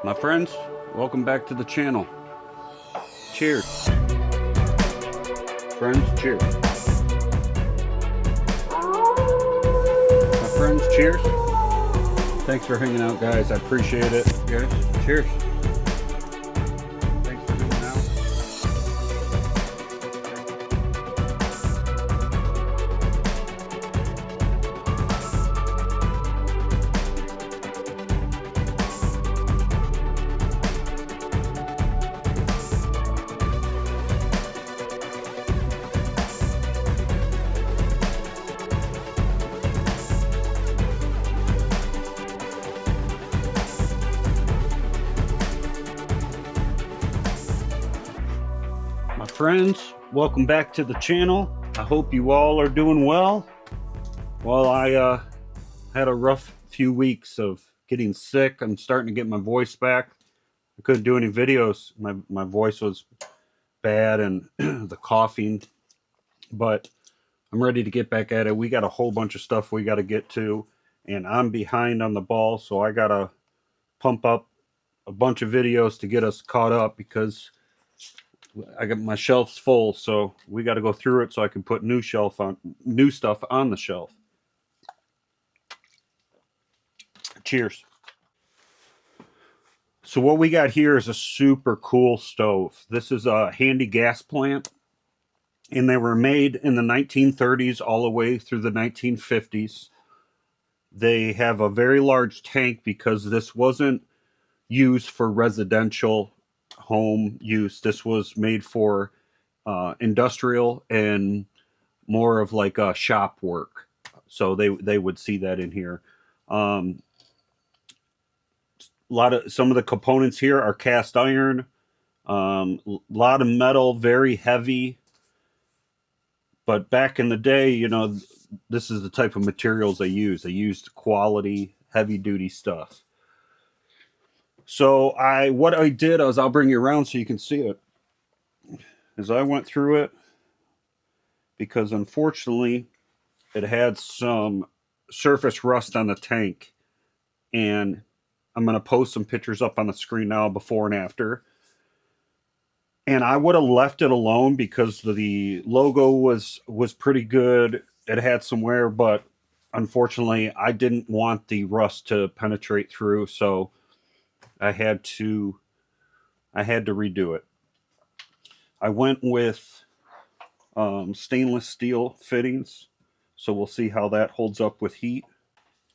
My friends, welcome back to the channel. Cheers. Friends, cheers. My friends, cheers. Thanks for hanging out, guys. I appreciate it. Guys, cheers. Thanks for hanging out. My friends, welcome back to the channel. I hope you all are doing well. Well, I had a rough few weeks of getting sick. I'm starting to get my voice back. I couldn't do any videos. My voice was bad and the coughing, but I'm ready to get back at it. We got a whole bunch of stuff we got to get to, and I'm behind on the ball, so I got to pump up a bunch of videos to get us caught up because I got my shelves full, so we got to go through it so I can put new stuff on the shelf. Cheers. So what we got here is a super cool stove. This is a Handy Gas Plant, and they were made in the 1930s all the way through the 1950s. They have a very large tank because this wasn't used for residential home use. This was made for industrial and more of like a shop work. So they would see that in here. Some of the components here are cast iron. A lot of metal, very heavy. But back in the day, you know, this is the type of materials they used. They used quality, heavy duty stuff. So what I did is, I'll bring you around so you can see it. As I went through it, because unfortunately it had some surface rust on the tank, and I'm going to post some pictures up on the screen now, before and after. And I would have left it alone because the logo was pretty good. It had some wear, but unfortunately I didn't want the rust to penetrate through, so I had to redo it. I went with stainless steel fittings, so we'll see how that holds up with heat.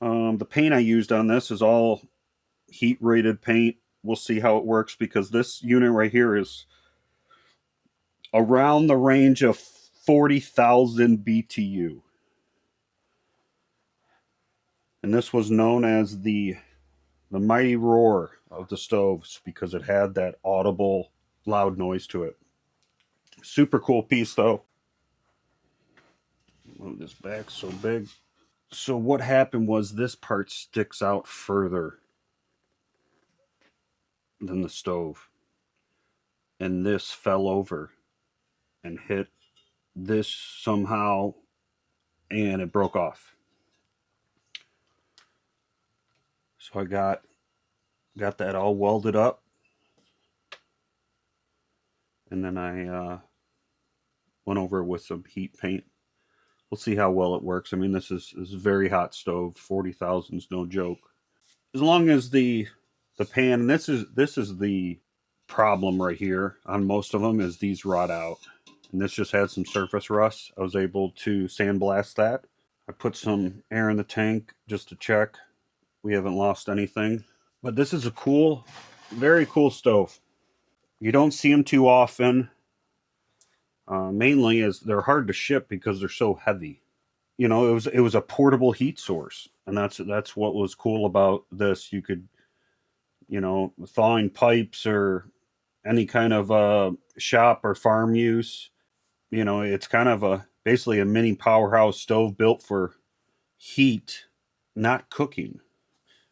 The paint I used on this is all heat rated paint. We'll see how it works because this unit right here is around the range of 40,000 BTU. And this was known as the mighty roar of the stoves because it had that audible loud noise to it. Super cool piece though. Move this back so big. So what happened was this part sticks out further than the stove. And this fell over and hit this somehow, and it broke off. So I got that all welded up, and then I went over with some heat paint. We'll see how well it works. I mean, this is a very hot stove. 40,000 is no joke. As long as the pan, and this is the problem right here on most of them, is these rot out. And this just had some surface rust. I was able to sandblast that. I put some air in the tank just to check we haven't lost anything. But this is a cool, very cool stove. You don't see them too often. Mainly as they're hard to ship because they're so heavy. You know, it was a portable heat source, and that's what was cool about this. You could, you know, thawing pipes or any kind of shop or farm use. You know, it's kind of basically a mini powerhouse stove built for heat, not cooking.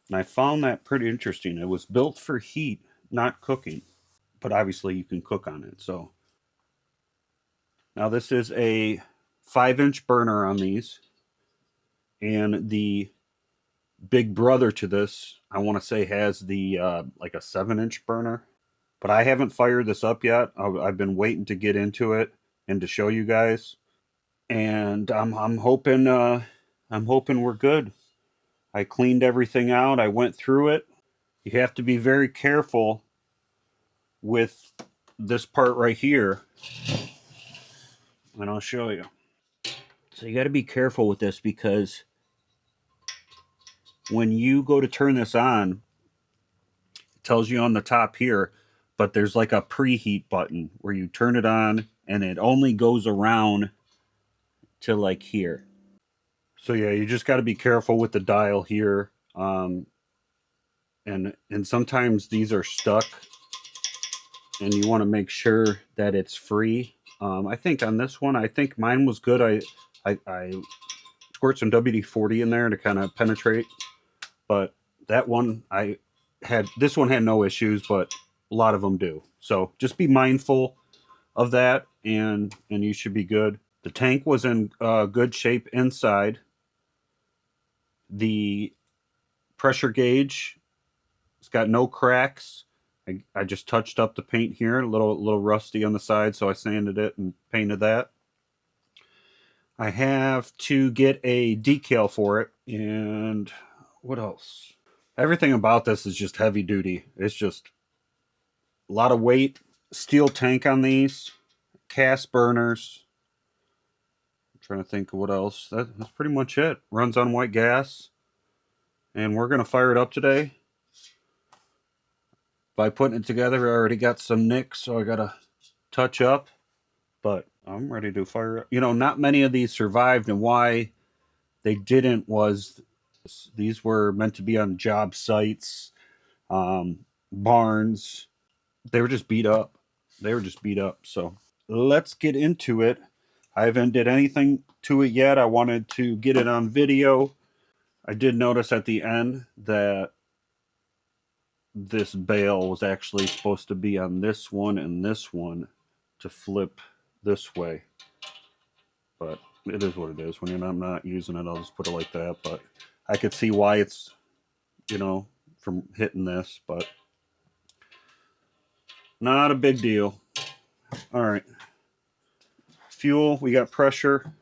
And I found that pretty interesting. It was built for heat, not cooking. But obviously you can cook on it. So now this is a 5-inch burner on these. And the big brother to this, I want to say, has the like a 7-inch burner, but I haven't fired this up yet. I've been waiting to get into it and to show you guys, and I'm hoping we're good. I cleaned everything out. I went through it. You have to be very careful with this part right here, and I'll show you. So you got to be careful with this because when you go to turn this on, it tells you on the top here, but there's like a preheat button where you turn it on and it only goes around to like here. So yeah, you just got to be careful with the dial here. And sometimes these are stuck and you want to make sure that it's free. I think on this one, I think mine was good. I squirt some WD-40 in there to kind of penetrate, but that one this one had no issues, but a lot of them do. So just be mindful of that, and you should be good. The tank was in good shape inside. The pressure gauge, it's got no cracks. I just touched up the paint here, a little rusty on the side, so I sanded it and painted that. I have to get a decal for it, and what else? Everything about this is just heavy duty. It's just a lot of weight. Steel tank on these, cast burners. I'm trying to think of what else. That's pretty much it. Runs on white gas, and we're gonna fire it up today. By putting it together, I already got some nicks, so I gotta touch up. But I'm ready to fire up. You know, not many of these survived, and why they didn't was these were meant to be on job sites, barns. They were just beat up. They were just beat up. So let's get into it. I haven't did anything to it yet. I wanted to get it on video. I did notice at the end that this bail was actually supposed to be on this one and this one to flip this way. But it is what it is. When I'm not using it, I'll just put it like that. But I could see why it's, from hitting this, but not a big deal. All right. Fuel, we got pressure.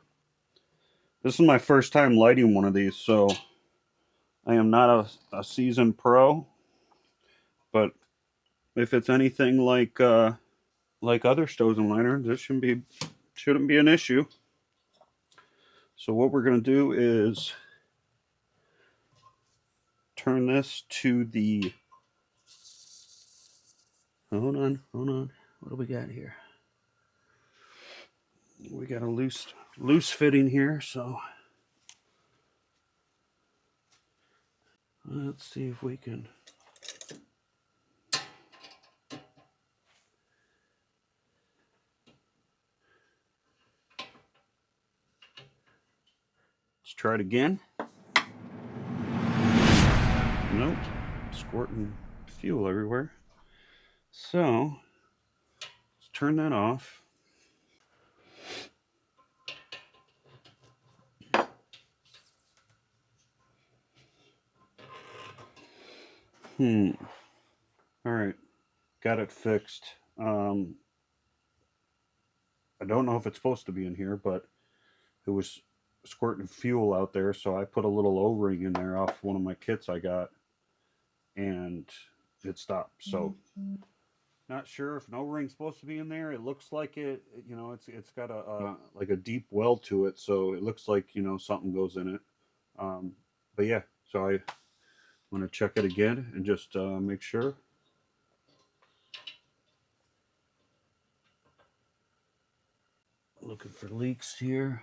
This is my first time lighting one of these, so I am not a seasoned pro. But if it's anything like other stoves and liners, this shouldn't be an issue. So what we're gonna do is turn this to the. Hold on. What do we got here? We got a loose fitting here, so let's see if we can. Let's try it again. Nope, squirting fuel everywhere. So let's turn that off. All right, got it fixed. I don't know if it's supposed to be in here, but it was squirting fuel out there, so I put a little O-ring in there off one of my kits I got, and it stopped. So not sure if an O-ring's supposed to be in there. It looks like it. It's got a like a deep well to it, so it looks like something goes in it. But yeah, so I want to check it again and just make sure. Looking for leaks here.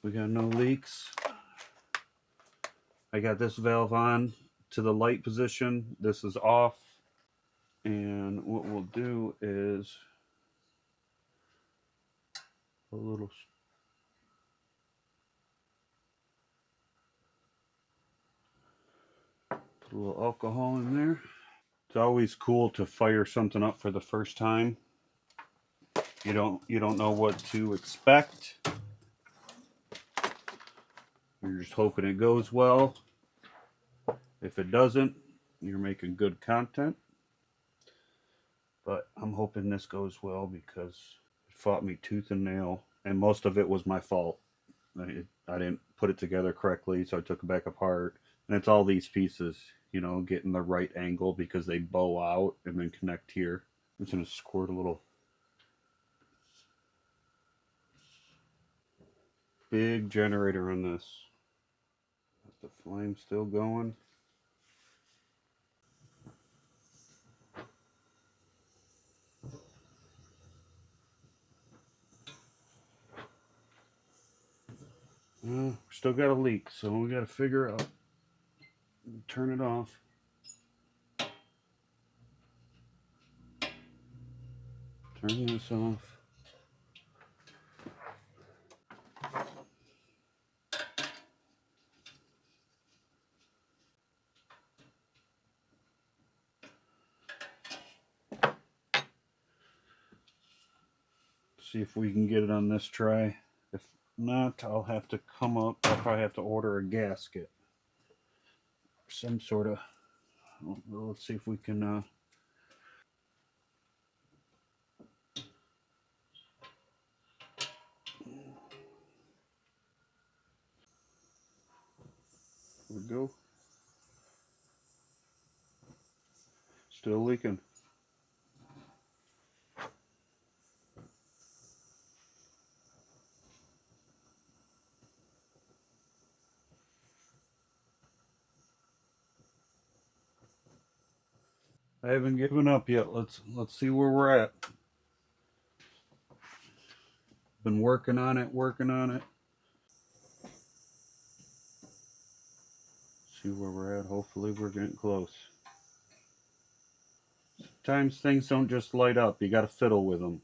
We got no leaks. I got this valve on to the light position. This is off. And what we'll do is a little. Put a little alcohol in there. It's always cool to fire something up for the first time. You don't know what to expect. You're just hoping it goes well. If it doesn't, you're making good content. But I'm hoping this goes well because it fought me tooth and nail, and most of it was my fault. I didn't put it together correctly, so I took it back apart. And it's all these pieces, getting the right angle because they bow out and then connect here. I'm just going to squirt a little big generator on this. Is the flame still going? Still got a leak, so we got to figure out. Turn it off. Turn this off. See if we can get it on this try. If not, I'll have to come up. I'll probably have to order a gasket. Some sort of. Well, let's see if we can. Here we go. Still leaking. I haven't given up yet. Let's see where we're at. Been working on it. See where we're at. Hopefully we're getting close. Sometimes things don't just light up. You got to fiddle with them.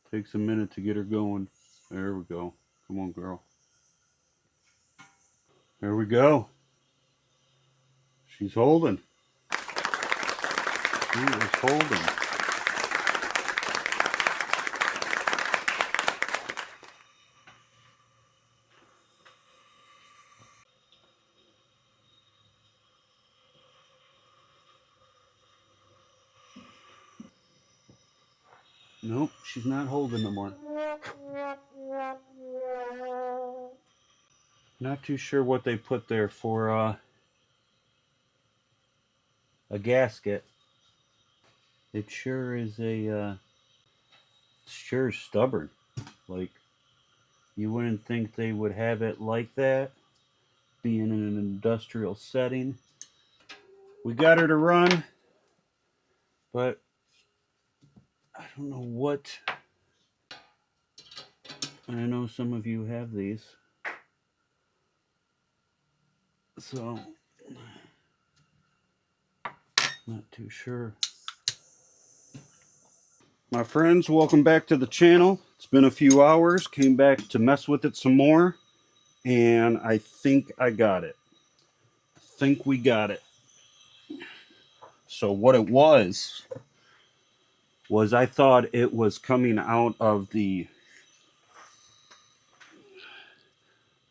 Takes a minute to get her going. There we go. Come on, girl. There we go. She's holding. She is holding. Nope, she's not holding no more. Not too sure what they put there for a gasket. It sure is sure stubborn. Like, you wouldn't think they would have it like that, being in an industrial setting. We got her to run, but I don't know what. I know some of you have these, so not too sure. My friends, welcome back to the channel. It's been a few hours. Came back to mess with it some more, and I think I got it. I think we got it. So what it was I thought it was coming out of the.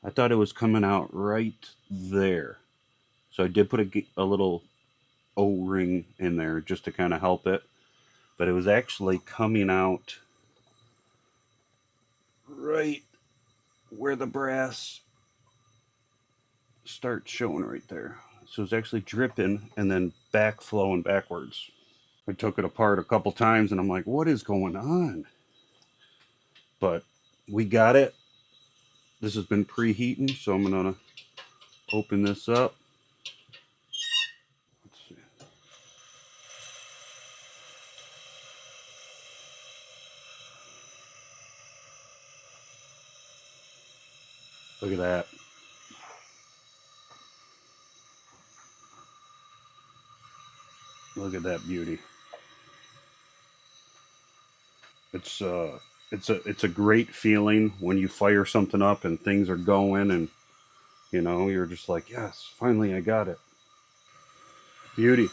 I thought it was coming out right there. So I did put a little O-ring in there just to kind of help it. But it was actually coming out right where the brass starts showing right there. So it's actually dripping and then flowing backwards. I took it apart a couple times and I'm like, what is going on? But we got it. This has been preheating, so I'm going to open this up. Let's see. Look at that. Look at that beauty. It's a great feeling when you fire something up and things are going and you're just like, yes, finally I got it. Beauty.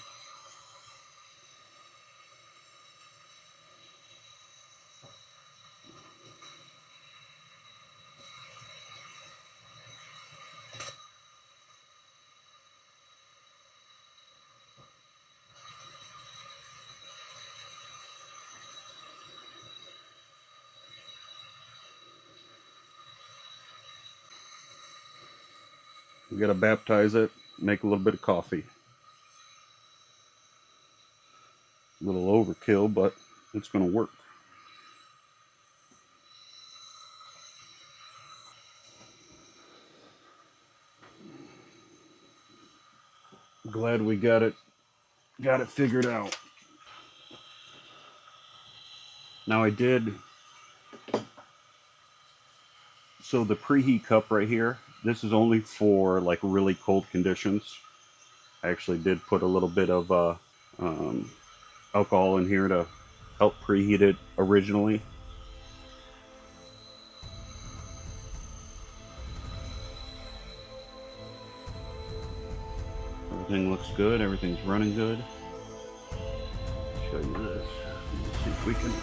We got to baptize it, make a little bit of coffee. A little overkill, but it's going to work. Glad we got it figured out. Now I did, so the preheat cup right here, this is only for like really cold conditions. I actually did put a little bit of alcohol in here to help preheat it originally. Everything looks good, everything's running good. Show you this. Let's see if we can